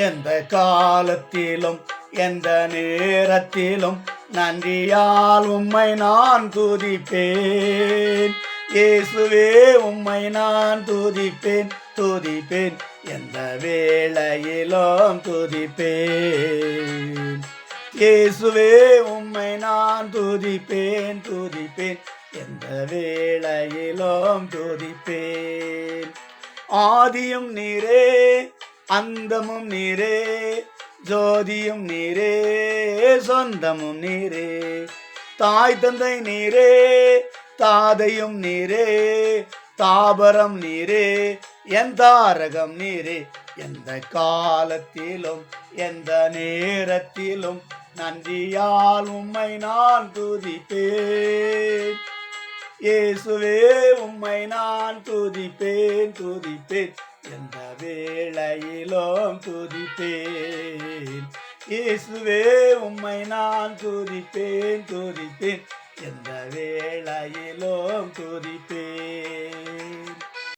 எந்த காலத்திலும் எந்த நேரத்திலும் நன்றியால் உம்மை நான் துதிப்பேன். இயேசுவே உம்மை நான் துதிப்பேன் துதிப்பேன், எந்த வேளையிலும் துதிப்பேன். இயேசுவே உம்மை நான் துதிப்பேன் துதிப்பேன், எந்த வேளையிலும் துதிப்பேன். ஆதியும் நீரே அந்தமும் நீரே, ஜோதியும் நீரே சொந்தமும் நீரே, தாய் தந்தை நீரே தாதையும் நீரே, தாபரம் நீரே என் தாரகம் நீரே. எந்த காலத்திலும் எந்த நேரத்திலும் நன்றியால் உம்மை நான் துதிப்பேன். இயேசுவே உம்மை நான் துதிப்பேன் துதிப்பேன், எந்த வேளையிலும் துதிப்பேன். இயேசுவே உம்மை நான் துதிப்பேன் துதிப்பேன், எந்த வேளையிலும் துதிப்பேன்.